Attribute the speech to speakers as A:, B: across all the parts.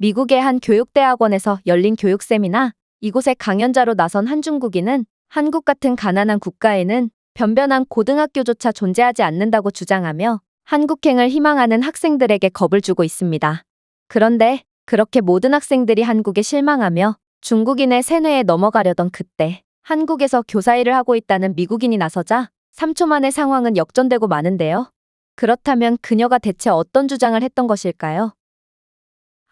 A: 미국의 한 교육대학원에서 열린 교육 세미나, 이곳에 강연자로 나선 한 중국인은 한국 같은 가난한 국가에는 변변한 고등학교조차 존재하지 않는다고 주장하며 한국행을 희망하는 학생들에게 겁을 주고 있습니다. 그런데 그렇게 모든 학생들이 한국에 실망하며 중국인의 세뇌에 넘어가려던 그때 한국에서 교사 일을 하고 있다는 미국인이 나서자 3초 만에 상황은 역전되고 마는데요. 그렇다면 그녀가 대체 어떤 주장을 했던 것일까요?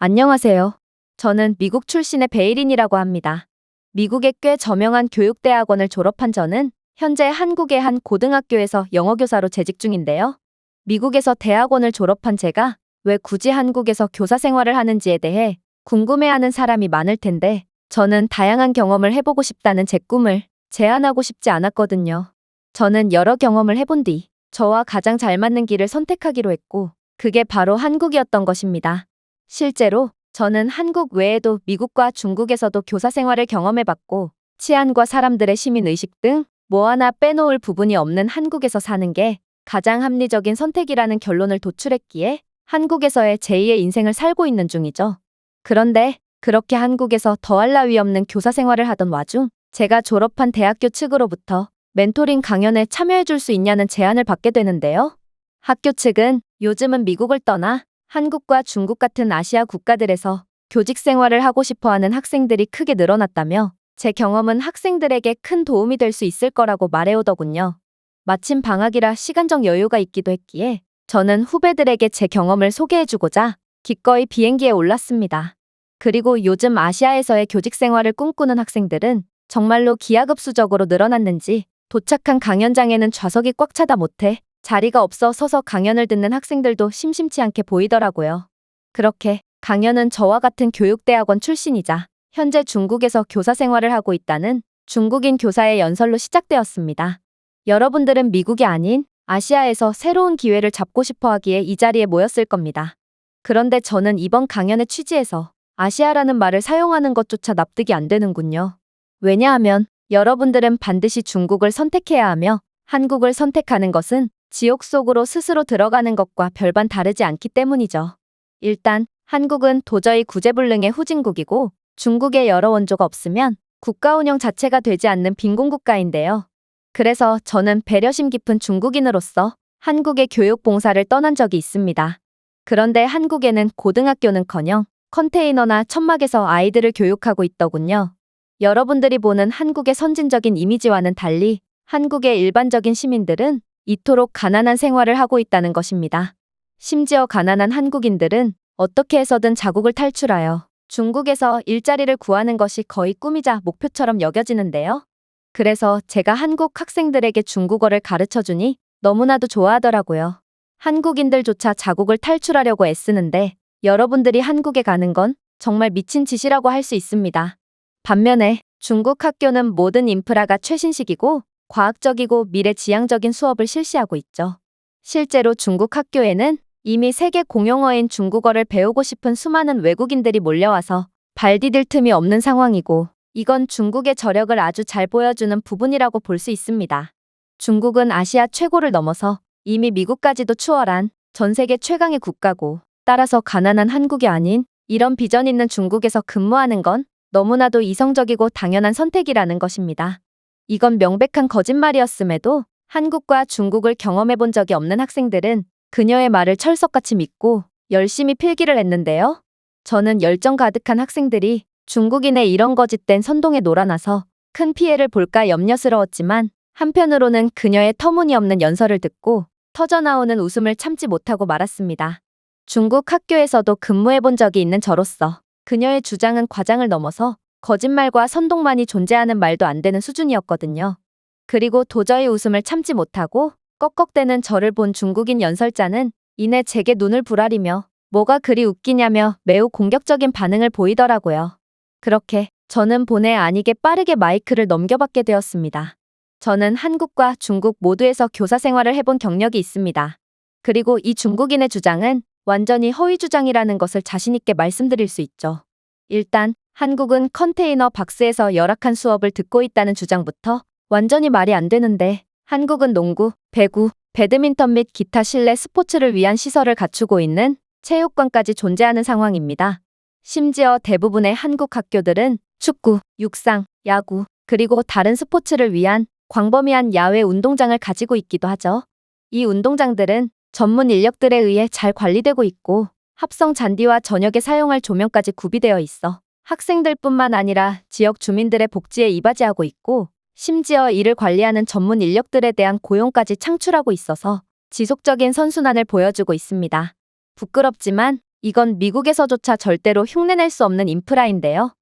A: 안녕하세요. 저는 미국 출신의 베이린이라고 합니다. 미국의 꽤 저명한 교육대학원을 졸업한 저는 현재 한국의 한 고등학교에서 영어교사로 재직 중인데요. 미국에서 대학원을 졸업한 제가 왜 굳이 한국에서 교사 생활을 하는지에 대해 궁금해하는 사람이 많을 텐데 저는 다양한 경험을 해보고 싶다는 제 꿈을 제한하고 싶지 않았거든요. 저는 여러 경험을 해본 뒤 저와 가장 잘 맞는 길을 선택하기로 했고 그게 바로 한국이었던 것입니다. 실제로 저는 한국 외에도 미국과 중국에서도 교사 생활을 경험해봤고 치안과 사람들의 시민의식 등 뭐 하나 빼놓을 부분이 없는 한국에서 사는 게 가장 합리적인 선택이라는 결론을 도출했기에 한국에서의 제2의 인생을 살고 있는 중이죠. 그런데 그렇게 한국에서 더할 나위 없는 교사 생활을 하던 와중 제가 졸업한 대학교 측으로부터 멘토링 강연에 참여해 줄 수 있냐는 제안을 받게 되는데요. 학교 측은 요즘은 미국을 떠나 한국과 중국 같은 아시아 국가들에서 교직 생활을 하고 싶어하는 학생들이 크게 늘어났다며 제 경험은 학생들에게 큰 도움이 될 수 있을 거라고 말해오더군요. 마침 방학이라 시간적 여유가 있기도 했기에 저는 후배들에게 제 경험을 소개해주고자 기꺼이 비행기에 올랐습니다. 그리고 요즘 아시아에서의 교직 생활을 꿈꾸는 학생들은 정말로 기하급수적으로 늘어났는지 도착한 강연장에는 좌석이 꽉 차다 못해 자리가 없어 서서 강연을 듣는 학생들도 심심치 않게 보이더라고요. 그렇게 강연은 저와 같은 교육대학원 출신이자 현재 중국에서 교사 생활을 하고 있다는 중국인 교사의 연설로 시작되었습니다. 여러분들은 미국이 아닌 아시아에서 새로운 기회를 잡고 싶어 하기에 이 자리에 모였을 겁니다. 그런데 저는 이번 강연의 취지에서 아시아라는 말을 사용하는 것조차 납득이 안 되는군요. 왜냐하면 여러분들은 반드시 중국을 선택해야 하며 한국을 선택하는 것은 지옥 속으로 스스로 들어가는 것과 별반 다르지 않기 때문이죠. 일단 한국은 도저히 구제불능의 후진국이고 중국에 여러 원조가 없으면 국가 운영 자체가 되지 않는 빈곤국가인데요. 그래서 저는 배려심 깊은 중국인으로서 한국의 교육 봉사를 떠난 적이 있습니다. 그런데 한국에는 고등학교는커녕 컨테이너나 천막에서 아이들을 교육하고 있더군요. 여러분들이 보는 한국의 선진적인 이미지와는 달리 한국의 일반적인 시민들은 이토록 가난한 생활을 하고 있다는 것입니다. 심지어 가난한 한국인들은 어떻게 해서든 자국을 탈출하여 중국에서 일자리를 구하는 것이 거의 꿈이자 목표처럼 여겨지는데요. 그래서 제가 한국 학생들에게 중국어를 가르쳐주니 너무나도 좋아하더라고요. 한국인들조차 자국을 탈출하려고 애쓰는데 여러분들이 한국에 가는 건 정말 미친 짓이라고 할 수 있습니다. 반면에 중국 학교는 모든 인프라가 최신식이고 과학적이고 미래지향적인 수업을 실시하고 있죠. 실제로 중국 학교에는 이미 세계 공용어인 중국어를 배우고 싶은 수많은 외국인들이 몰려와서 발 디딜 틈이 없는 상황이고 이건 중국의 저력을 아주 잘 보여주는 부분이라고 볼 수 있습니다. 중국은 아시아 최고를 넘어서 이미 미국까지도 추월한 전 세계 최강의 국가고 따라서 가난한 한국이 아닌 이런 비전 있는 중국에서 근무하는 건 너무나도 이성적이고 당연한 선택이라는 것입니다. 이건 명백한 거짓말이었음에도 한국과 중국을 경험해 본 적이 없는 학생들은 그녀의 말을 철석같이 믿고 열심히 필기를 했는데요. 저는 열정 가득한 학생들이 중국인의 이런 거짓된 선동에 놀아나서 큰 피해를 볼까 염려스러웠지만 한편으로는 그녀의 터무니없는 연설을 듣고 터져나오는 웃음을 참지 못하고 말았습니다. 중국 학교에서도 근무해 본 적이 있는 저로서 그녀의 주장은 과장을 넘어서 거짓말과 선동만이 존재하는 말도 안 되는 수준이었거든요. 그리고 도저히 웃음을 참지 못하고 꺽꺽대는 저를 본 중국인 연설자는 이내 제게 눈을 부라리며 뭐가 그리 웃기냐며 매우 공격적인 반응을 보이더라고요. 그렇게 저는 본의 아니게 빠르게 마이크를 넘겨받게 되었습니다. 저는 한국과 중국 모두에서 교사 생활을 해본 경력이 있습니다. 그리고 이 중국인의 주장은 완전히 허위 주장이라는 것을 자신있게 말씀드릴 수 있죠. 일단 한국은 컨테이너 박스에서 열악한 수업을 듣고 있다는 주장부터 완전히 말이 안 되는데 한국은 농구, 배구, 배드민턴 및 기타 실내 스포츠를 위한 시설을 갖추고 있는 체육관까지 존재하는 상황입니다. 심지어 대부분의 한국 학교들은 축구, 육상, 야구, 그리고 다른 스포츠를 위한 광범위한 야외 운동장을 가지고 있기도 하죠. 이 운동장들은 전문 인력들에 의해 잘 관리되고 있고 합성 잔디와 저녁에 사용할 조명까지 구비되어 있어 학생들뿐만 아니라 지역 주민들의 복지에 이바지하고 있고 심지어 이를 관리하는 전문 인력들에 대한 고용까지 창출하고 있어서 지속적인 선순환을 보여주고 있습니다. 부끄럽지만 이건 미국에서조차 절대로 흉내낼 수 없는 인프라인데요.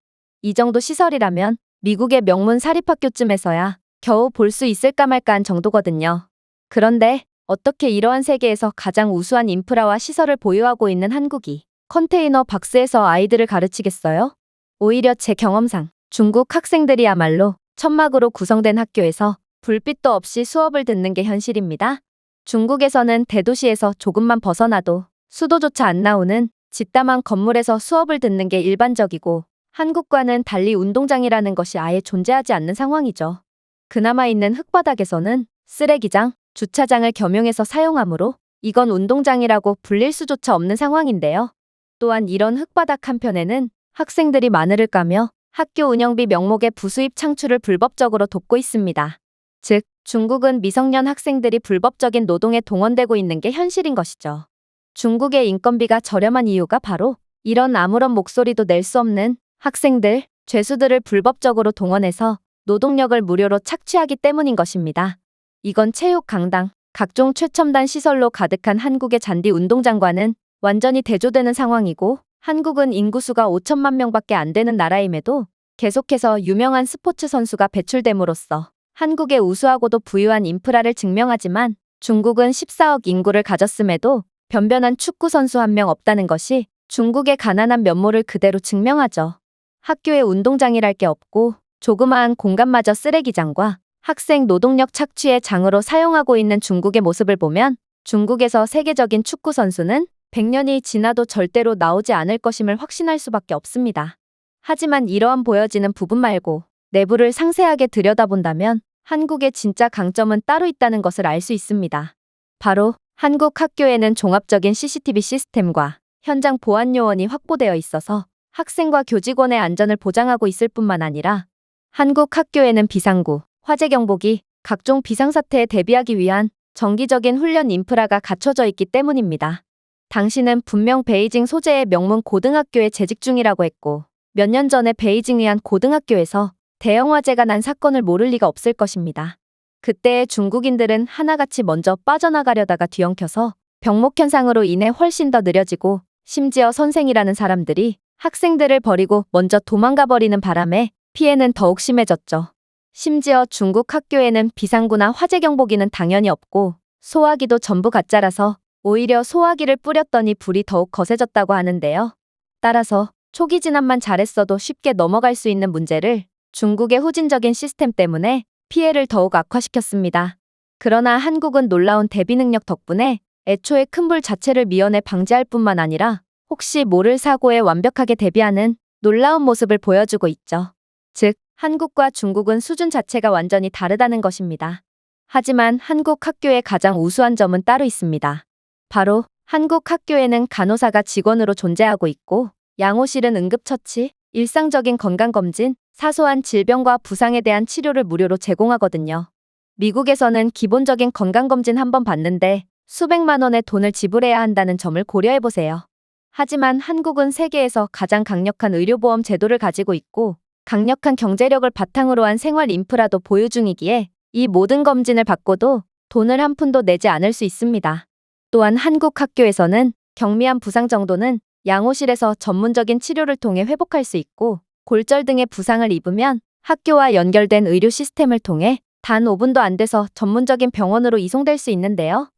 A: 이 정도 시설이라면 미국의 명문 사립학교쯤에서야 겨우 볼 수 있을까 말까한 정도거든요. 그런데 어떻게 이러한 세계에서 가장 우수한 인프라와 시설을 보유하고 있는 한국이 컨테이너 박스에서 아이들을 가르치겠어요? 오히려 제 경험상 중국 학생들이야말로 천막으로 구성된 학교에서 불빛도 없이 수업을 듣는 게 현실입니다. 중국에서는 대도시에서 조금만 벗어나도 수도조차 안 나오는 짓담한 건물에서 수업을 듣는 게 일반적이고 한국과는 달리 운동장이라는 것이 아예 존재하지 않는 상황이죠. 그나마 있는 흙바닥에서는 쓰레기장, 주차장을 겸용해서 사용하므로 이건 운동장이라고 불릴 수조차 없는 상황인데요. 또한 이런 흙바닥 한편에는 학생들이 마늘을 까며 학교 운영비 명목의 부수입 창출을 불법적으로 돕고 있습니다. 즉, 중국은 미성년 학생들이 불법적인 노동에 동원되고 있는 게 현실인 것이죠. 중국의 인건비가 저렴한 이유가 바로 이런 아무런 목소리도 낼 수 없는 학생들, 죄수들을 불법적으로 동원해서 노동력을 무료로 착취하기 때문인 것입니다. 이건 체육 강당, 각종 최첨단 시설로 가득한 한국의 잔디 운동장과는 완전히 대조되는 상황이고 한국은 인구수가 5천만 명밖에 안 되는 나라임에도 계속해서 유명한 스포츠 선수가 배출됨으로써 한국의 우수하고도 부유한 인프라를 증명하지만 중국은 14억 인구를 가졌음에도 변변한 축구 선수 한 명 없다는 것이 중국의 가난한 면모를 그대로 증명하죠. 학교에 운동장이랄 게 없고 조그마한 공간마저 쓰레기장과 학생 노동력 착취의 장으로 사용하고 있는 중국의 모습을 보면 중국에서 세계적인 축구 선수는 100년이 지나도 절대로 나오지 않을 것임을 확신할 수밖에 없습니다. 하지만 이러한 보여지는 부분 말고 내부를 상세하게 들여다본다면 한국의 진짜 강점은 따로 있다는 것을 알 수 있습니다. 바로 한국 학교에는 종합적인 CCTV 시스템과 현장 보안 요원이 확보되어 있어서 학생과 교직원의 안전을 보장하고 있을 뿐만 아니라 한국 학교에는 비상구, 화재 경보기, 각종 비상사태에 대비하기 위한 정기적인 훈련 인프라가 갖춰져 있기 때문입니다. 당신은 분명 베이징 소재의 명문 고등학교에 재직 중이라고 했고 몇 년 전에 베이징의 한 고등학교에서 대형 화재가 난 사건을 모를 리가 없을 것입니다. 그때의 중국인들은 하나같이 먼저 빠져나가려다가 뒤엉켜서 병목 현상으로 인해 훨씬 더 느려지고 심지어 선생이라는 사람들이 학생들을 버리고 먼저 도망가 버리는 바람에 피해는 더욱 심해졌죠. 심지어 중국 학교에는 비상구나 화재 경보기는 당연히 없고 소화기도 전부 가짜라서 오히려 소화기를 뿌렸더니 불이 더욱 거세졌다고 하는데요. 따라서 초기 진압만 잘했어도 쉽게 넘어갈 수 있는 문제를 중국의 후진적인 시스템 때문에 피해를 더욱 악화시켰습니다. 그러나 한국은 놀라운 대비 능력 덕분에 애초에 큰 불 자체를 미연에 방지할 뿐만 아니라 혹시 모를 사고에 완벽하게 대비하는 놀라운 모습을 보여주고 있죠. 즉, 한국과 중국은 수준 자체가 완전히 다르다는 것입니다. 하지만 한국 학교의 가장 우수한 점은 따로 있습니다. 바로 한국 학교에는 간호사가 직원으로 존재하고 있고 양호실은 응급처치, 일상적인 건강검진, 사소한 질병과 부상에 대한 치료를 무료로 제공하거든요. 미국에서는 기본적인 건강검진 한 번 받는데 수백만 원의 돈을 지불해야 한다는 점을 고려해보세요. 하지만 한국은 세계에서 가장 강력한 의료보험 제도를 가지고 있고 강력한 경제력을 바탕으로 한 생활 인프라도 보유 중이기에 이 모든 검진을 받고도 돈을 한 푼도 내지 않을 수 있습니다. 또한 한국 학교에서는 경미한 부상 정도는 양호실에서 전문적인 치료를 통해 회복할 수 있고 골절 등의 부상을 입으면 학교와 연결된 의료 시스템을 통해 단 5분도 안 돼서 전문적인 병원으로 이송될 수 있는데요.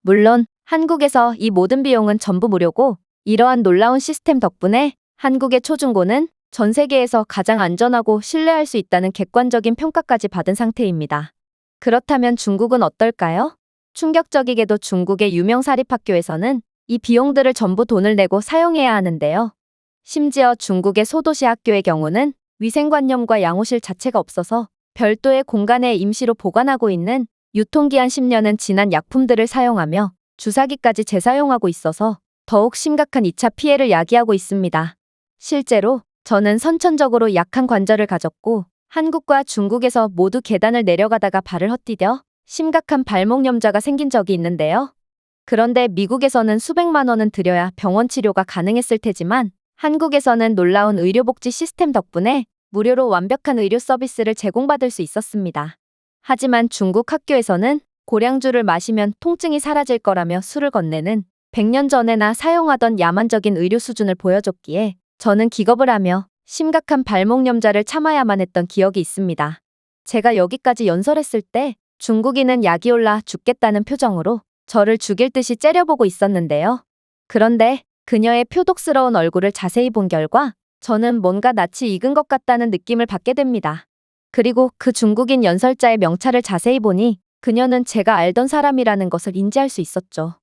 A: 물론 한국에서 이 모든 비용은 전부 무료고 이러한 놀라운 시스템 덕분에 한국의 초중고는 전 세계에서 가장 안전하고 신뢰할 수 있다는 객관적인 평가까지 받은 상태입니다. 그렇다면 중국은 어떨까요? 충격적이게도 중국의 유명 사립학교에서는 이 비용들을 전부 돈을 내고 사용해야 하는데요. 심지어 중국의 소도시 학교의 경우는 위생관념과 양호실 자체가 없어서 별도의 공간에 임시로 보관하고 있는 유통기한 10년은 지난 약품들을 사용하며 주사기까지 재사용하고 있어서 더욱 심각한 2차 피해를 야기하고 있습니다. 실제로 저는 선천적으로 약한 관절을 가졌고 한국과 중국에서 모두 계단을 내려가다가 발을 헛디뎌 심각한 발목염좌가 생긴 적이 있는데요. 그런데 미국에서는 수백만 원은 들여야 병원 치료가 가능했을 테지만 한국에서는 놀라운 의료복지 시스템 덕분에 무료로 완벽한 의료 서비스를 제공받을 수 있었습니다. 하지만 중국 학교에서는 고량주를 마시면 통증이 사라질 거라며 술을 건네는 100년 전에나 사용하던 야만적인 의료 수준을 보여줬기에 저는 기겁을 하며 심각한 발목염좌를 참아야만 했던 기억이 있습니다. 제가 여기까지 연설했을 때 중국인은 약이 올라 죽겠다는 표정으로 저를 죽일 듯이 째려보고 있었는데요. 그런데 그녀의 표독스러운 얼굴을 자세히 본 결과 저는 뭔가 낯이 익은 것 같다는 느낌을 받게 됩니다. 그리고 그 중국인 연설자의 명찰을 자세히 보니 그녀는 제가 알던 사람이라는 것을 인지할 수 있었죠.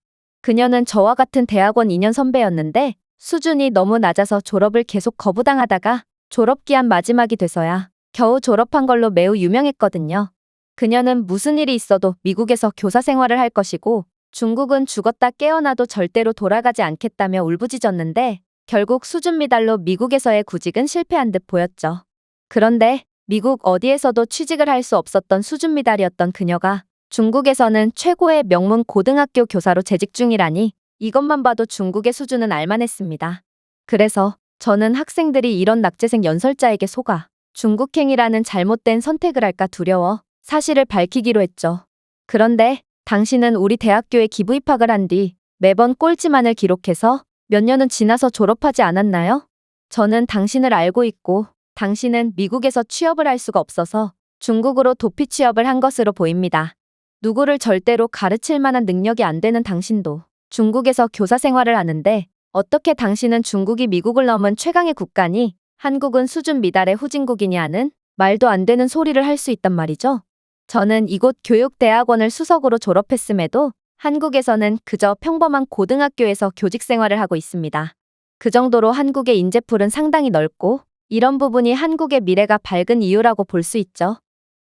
A: 그녀는 저와 같은 대학원 2년 선배였는데 수준이 너무 낮아서 졸업을 계속 거부당하다가 졸업기한 마지막이 돼서야 겨우 졸업한 걸로 매우 유명했거든요. 그녀는 무슨 일이 있어도 미국에서 교사 생활을 할 것이고 중국은 죽었다 깨어나도 절대로 돌아가지 않겠다며 울부짖었는데 결국 수준 미달로 미국에서의 구직은 실패한 듯 보였죠. 그런데 미국 어디에서도 취직을 할 수 없었던 수준 미달이었던 그녀가 중국에서는 최고의 명문 고등학교 교사로 재직 중이라니 이것만 봐도 중국의 수준은 알만했습니다. 그래서 저는 학생들이 이런 낙제생 연설자에게 속아 중국행이라는 잘못된 선택을 할까 두려워 사실을 밝히기로 했죠. 그런데 당신은 우리 대학교에 기부 입학을 한 뒤 매번 꼴찌만을 기록해서 몇 년은 지나서 졸업하지 않았나요? 저는 당신을 알고 있고 당신은 미국에서 취업을 할 수가 없어서 중국으로 도피 취업을 한 것으로 보입니다. 누구를 절대로 가르칠 만한 능력이 안 되는 당신도 중국에서 교사 생활을 하는데 어떻게 당신은 중국이 미국을 넘은 최강의 국가니 한국은 수준 미달의 후진국이니 하는 말도 안 되는 소리를 할 수 있단 말이죠. 저는 이곳 교육대학원을 수석으로 졸업했음에도 한국에서는 그저 평범한 고등학교에서 교직 생활을 하고 있습니다. 그 정도로 한국의 인재풀은 상당히 넓고 이런 부분이 한국의 미래가 밝은 이유라고 볼 수 있죠.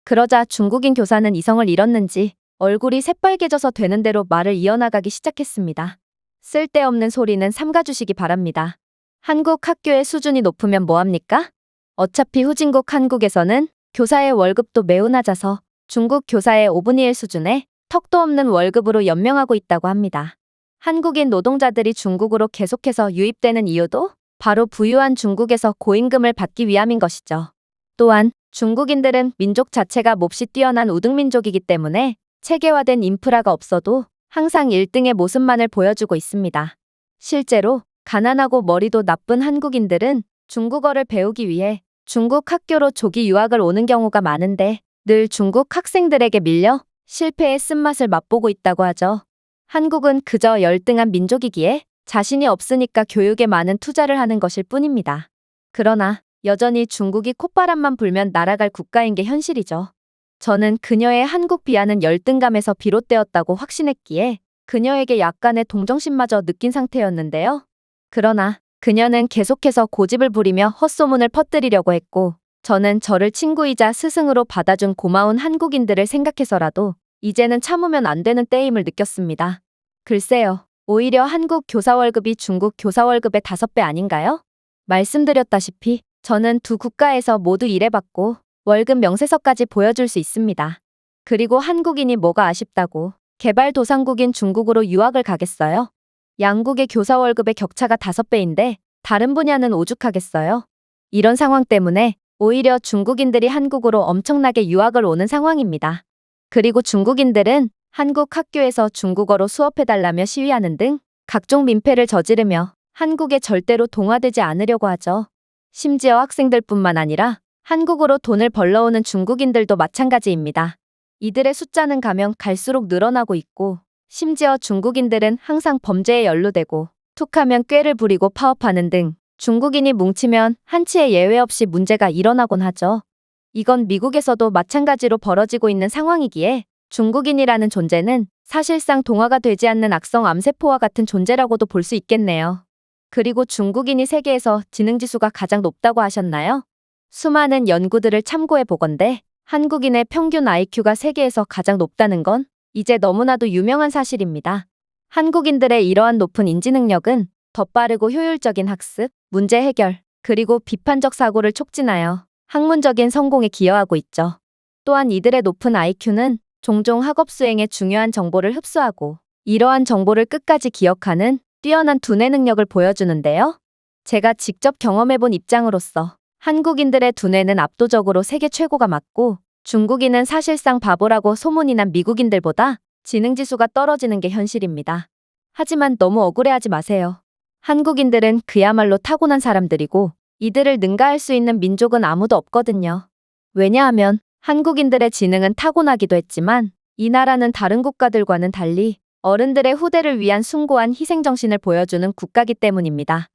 A: 그러자 중국인 교사는 이성을 잃었는지 얼굴이 새빨개져서 되는 대로 말을 이어나가기 시작했습니다. 쓸데없는 소리는 삼가주시기 바랍니다. 한국 학교의 수준이 높으면 뭐합니까? 어차피 후진국 한국에서는 교사의 월급도 매우 낮아서 중국 교사의 5분의 1 수준의 턱도 없는 월급으로 연명하고 있다고 합니다. 한국인 노동자들이 중국으로 계속해서 유입되는 이유도 바로 부유한 중국에서 고임금을 받기 위함인 것이죠. 또한 중국인들은 민족 자체가 몹시 뛰어난 우등민족이기 때문에 체계화된 인프라가 없어도 항상 1등의 모습만을 보여주고 있습니다. 실제로 가난하고 머리도 나쁜 한국인들은 중국어를 배우기 위해 중국 학교로 조기 유학을 오는 경우가 많은데 늘 중국 학생들에게 밀려 실패의 쓴맛을 맛보고 있다고 하죠. 한국은 그저 열등한 민족이기에 자신이 없으니까 교육에 많은 투자를 하는 것일 뿐입니다. 그러나 여전히 중국이 콧바람만 불면 날아갈 국가인 게 현실이죠. 저는 그녀의 한국 비하는 열등감에서 비롯되었다고 확신했기에 그녀에게 약간의 동정심마저 느낀 상태였는데요. 그러나 그녀는 계속해서 고집을 부리며 헛소문을 퍼뜨리려고 했고 저는 저를 친구이자 스승으로 받아준 고마운 한국인들을 생각해서라도 이제는 참으면 안 되는 때임을 느꼈습니다. 글쎄요, 오히려 한국 교사 월급이 중국 교사 월급의 5배 아닌가요? 말씀드렸다시피 저는 두 국가에서 모두 일해봤고 월급 명세서까지 보여줄 수 있습니다. 그리고 한국인이 뭐가 아쉽다고 개발도상국인 중국으로 유학을 가겠어요? 양국의 교사 월급의 격차가 5배인데 다른 분야는 오죽하겠어요? 이런 상황 때문에 오히려 중국인들이 한국으로 엄청나게 유학을 오는 상황입니다. 그리고 중국인들은 한국 학교에서 중국어로 수업해달라며 시위하는 등 각종 민폐를 저지르며 한국에 절대로 동화되지 않으려고 하죠. 심지어 학생들뿐만 아니라 한국으로 돈을 벌러오는 중국인들도 마찬가지입니다. 이들의 숫자는 가면 갈수록 늘어나고 있고 심지어 중국인들은 항상 범죄에 연루되고 툭하면 꾀를 부리고 파업하는 등 중국인이 뭉치면 한치의 예외 없이 문제가 일어나곤 하죠. 이건 미국에서도 마찬가지로 벌어지고 있는 상황이기에 중국인이라는 존재는 사실상 동화가 되지 않는 악성 암세포와 같은 존재라고도 볼 수 있겠네요. 그리고 중국인이 세계에서 지능지수가 가장 높다고 하셨나요? 수많은 연구들을 참고해 보건대 한국인의 평균 IQ가 세계에서 가장 높다는 건 이제 너무나도 유명한 사실입니다. 한국인들의 이러한 높은 인지 능력은 더 빠르고 효율적인 학습, 문제 해결, 그리고 비판적 사고를 촉진하여 학문적인 성공에 기여하고 있죠. 또한 이들의 높은 IQ는 종종 학업 수행에 중요한 정보를 흡수하고 이러한 정보를 끝까지 기억하는 뛰어난 두뇌 능력을 보여주는데요. 제가 직접 경험해본 입장으로서 한국인들의 두뇌는 압도적으로 세계 최고가 맞고 중국인은 사실상 바보라고 소문이 난 미국인들보다 지능지수가 떨어지는 게 현실입니다. 하지만 너무 억울해하지 마세요. 한국인들은 그야말로 타고난 사람들이고 이들을 능가할 수 있는 민족은 아무도 없거든요. 왜냐하면 한국인들의 지능은 타고나기도 했지만 이 나라는 다른 국가들과는 달리 어른들의 후대를 위한 숭고한 희생정신을 보여주는 국가기 때문입니다.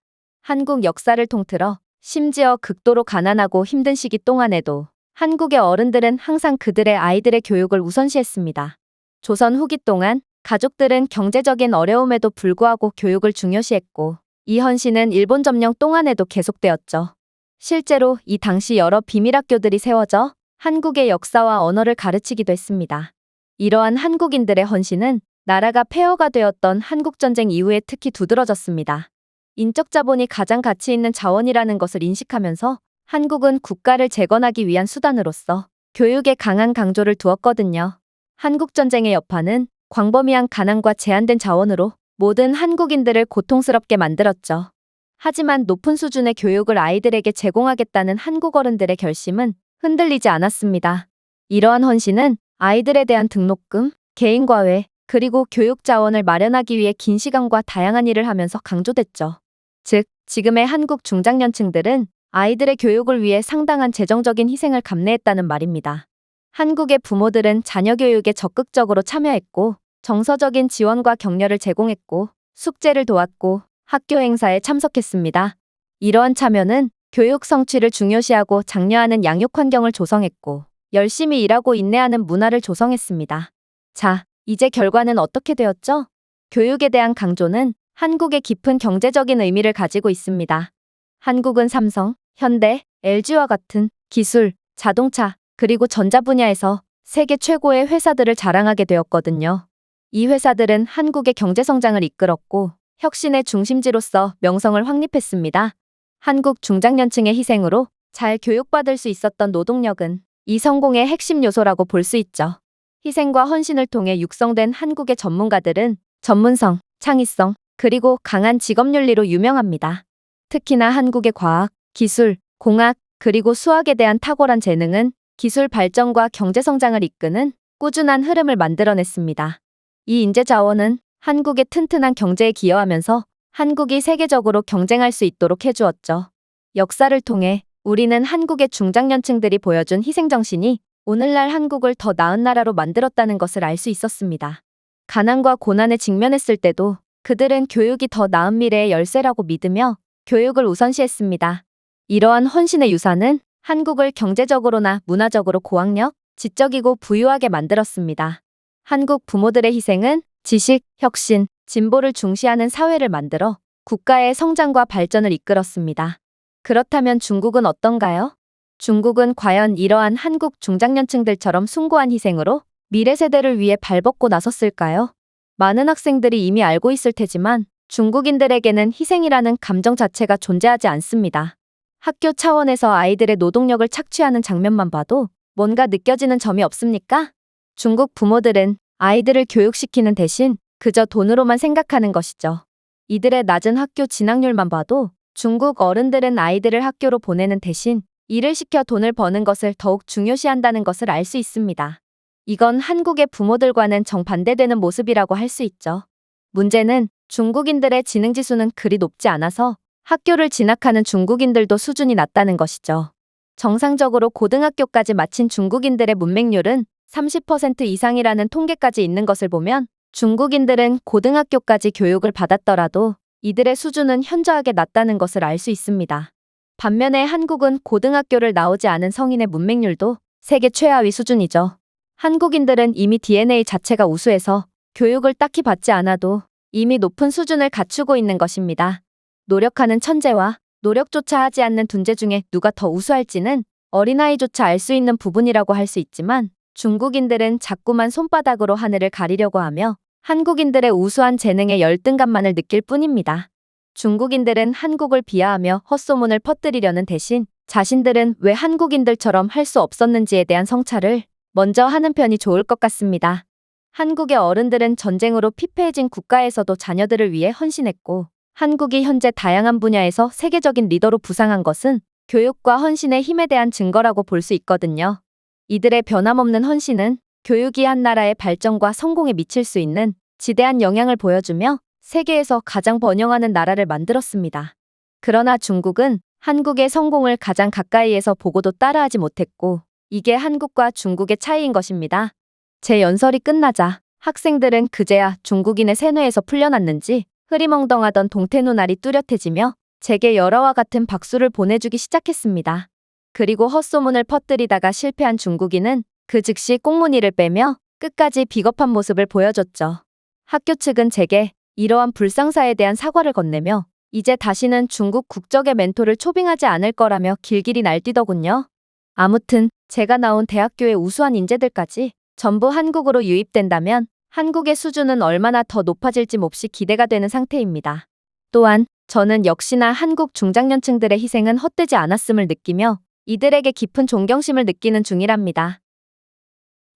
A: 한국 역사를 통틀어 심지어 극도로 가난하고 힘든 시기 동안에도 한국의 어른들은 항상 그들의 아이들의 교육을 우선시했습니다. 조선 후기 동안 가족들은 경제적인 어려움에도 불구하고 교육을 중요시했고 이 헌신은 일본 점령 동안에도 계속되었죠. 실제로 이 당시 여러 비밀학교들이 세워져 한국의 역사와 언어를 가르치기도 했습니다. 이러한 한국인들의 헌신은 나라가 폐허가 되었던 한국전쟁 이후에 특히 두드러졌습니다. 인적 자본이 가장 가치 있는 자원이라는 것을 인식하면서 한국은 국가를 재건하기 위한 수단으로서 교육에 강한 강조를 두었거든요. 한국전쟁의 여파는 광범위한 가난과 제한된 자원으로 모든 한국인들을 고통스럽게 만들었죠. 하지만 높은 수준의 교육을 아이들에게 제공하겠다는 한국 어른들의 결심은 흔들리지 않았습니다. 이러한 헌신은 아이들에 대한 등록금, 개인과외, 그리고 교육 자원을 마련하기 위해 긴 시간과 다양한 일을 하면서 강조됐죠. 즉, 지금의 한국 중장년층들은 아이들의 교육을 위해 상당한 재정적인 희생을 감내했다는 말입니다. 한국의 부모들은 자녀 교육에 적극적으로 참여했고 정서적인 지원과 격려를 제공했고 숙제를 도왔고 학교 행사에 참석했습니다. 이러한 참여는 교육 성취를 중요시하고 장려하는 양육 환경을 조성했고 열심히 일하고 인내하는 문화를 조성했습니다. 자, 이제 결과는 어떻게 되었죠? 교육에 대한 강조는 한국의 깊은 경제적인 의미를 가지고 있습니다. 한국은 삼성, 현대, LG와 같은 기술, 자동차, 그리고 전자 분야에서 세계 최고의 회사들을 자랑하게 되었거든요. 이 회사들은 한국의 경제 성장을 이끌었고 혁신의 중심지로서 명성을 확립했습니다. 한국 중장년층의 희생으로 잘 교육받을 수 있었던 노동력은 이 성공의 핵심 요소라고 볼 수 있죠. 희생과 헌신을 통해 육성된 한국의 전문가들은 전문성, 창의성, 그리고 강한 직업윤리로 유명합니다. 특히나 한국의 과학, 기술, 공학, 그리고 수학에 대한 탁월한 재능은 기술 발전과 경제 성장을 이끄는 꾸준한 흐름을 만들어냈습니다. 이 인재 자원은 한국의 튼튼한 경제에 기여하면서 한국이 세계적으로 경쟁할 수 있도록 해주었죠. 역사를 통해 우리는 한국의 중장년층들이 보여준 희생정신이 오늘날 한국을 더 나은 나라로 만들었다는 것을 알 수 있었습니다. 가난과 고난에 직면했을 때도 그들은 교육이 더 나은 미래의 열쇠라고 믿으며 교육을 우선시했습니다. 이러한 헌신의 유산은 한국을 경제적으로나 문화적으로 고학력, 지적이고 부유하게 만들었습니다. 한국 부모들의 희생은 지식, 혁신, 진보를 중시하는 사회를 만들어 국가의 성장과 발전을 이끌었습니다. 그렇다면 중국은 어떤가요? 중국은 과연 이러한 한국 중장년층들처럼 숭고한 희생으로 미래 세대를 위해 발벗고 나섰을까요? 많은 학생들이 이미 알고 있을 테지만 중국인들에게는 희생이라는 감정 자체가 존재하지 않습니다. 학교 차원에서 아이들의 노동력을 착취하는 장면만 봐도 뭔가 느껴지는 점이 없습니까? 중국 부모들은 아이들을 교육시키는 대신 그저 돈으로만 생각하는 것이죠. 이들의 낮은 학교 진학률만 봐도 중국 어른들은 아이들을 학교로 보내는 대신 일을 시켜 돈을 버는 것을 더욱 중요시한다는 것을 알 수 있습니다. 이건 한국의 부모들과는 정반대되는 모습이라고 할 수 있죠. 문제는 중국인들의 지능지수는 그리 높지 않아서 학교를 진학하는 중국인들도 수준이 낮다는 것이죠. 정상적으로 고등학교까지 마친 중국인들의 문맹률은 30% 이상이라는 통계까지 있는 것을 보면 중국인들은 고등학교까지 교육을 받았더라도 이들의 수준은 현저하게 낮다는 것을 알 수 있습니다. 반면에 한국은 고등학교를 나오지 않은 성인의 문맹률도 세계 최하위 수준이죠. 한국인들은 이미 DNA 자체가 우수해서 교육을 딱히 받지 않아도 이미 높은 수준을 갖추고 있는 것입니다. 노력하는 천재와 노력조차 하지 않는 둔재 중에 누가 더 우수할지는 어린아이조차 알 수 있는 부분이라고 할 수 있지만 중국인들은 자꾸만 손바닥으로 하늘을 가리려고 하며 한국인들의 우수한 재능의 열등감만을 느낄 뿐입니다. 중국인들은 한국을 비하하며 헛소문을 퍼뜨리려는 대신 자신들은 왜 한국인들처럼 할 수 없었는지에 대한 성찰을 먼저 하는 편이 좋을 것 같습니다. 한국의 어른들은 전쟁으로 피폐해진 국가에서도 자녀들을 위해 헌신했고, 한국이 현재 다양한 분야에서 세계적인 리더로 부상한 것은 교육과 헌신의 힘에 대한 증거라고 볼 수 있거든요. 이들의 변함없는 헌신은 교육이 한 나라의 발전과 성공에 미칠 수 있는 지대한 영향을 보여주며 세계에서 가장 번영하는 나라를 만들었습니다. 그러나 중국은 한국의 성공을 가장 가까이에서 보고도 따라하지 못했고, 이게 한국과 중국의 차이인 것입니다. 제 연설이 끝나자 학생들은 그제야 중국인의 세뇌에서 풀려났는지 흐리멍덩하던 동태 눈알이 뚜렷해지며 제게 열화와 같은 박수를 보내주기 시작했습니다. 그리고 헛소문을 퍼뜨리다가 실패한 중국인은 그 즉시 꽁무니를 빼며 끝까지 비겁한 모습을 보여줬죠. 학교 측은 제게 이러한 불상사에 대한 사과를 건네며 이제 다시는 중국 국적의 멘토를 초빙하지 않을 거라며 길길이 날뛰더군요. 아무튼 제가 나온 대학교의 우수한 인재들까지 전부 한국으로 유입된다면 한국의 수준은 얼마나 더 높아질지 몹시 기대가 되는 상태입니다. 또한 저는 역시나 한국 중장년층들의 희생은 헛되지 않았음을 느끼며 이들에게 깊은 존경심을 느끼는 중이랍니다.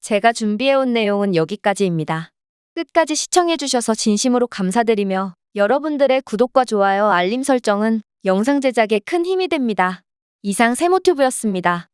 A: 제가 준비해온 내용은 여기까지입니다. 끝까지 시청해주셔서 진심으로 감사드리며 여러분들의 구독과 좋아요, 알림 설정은 영상 제작에 큰 힘이 됩니다. 이상 세모튜브였습니다.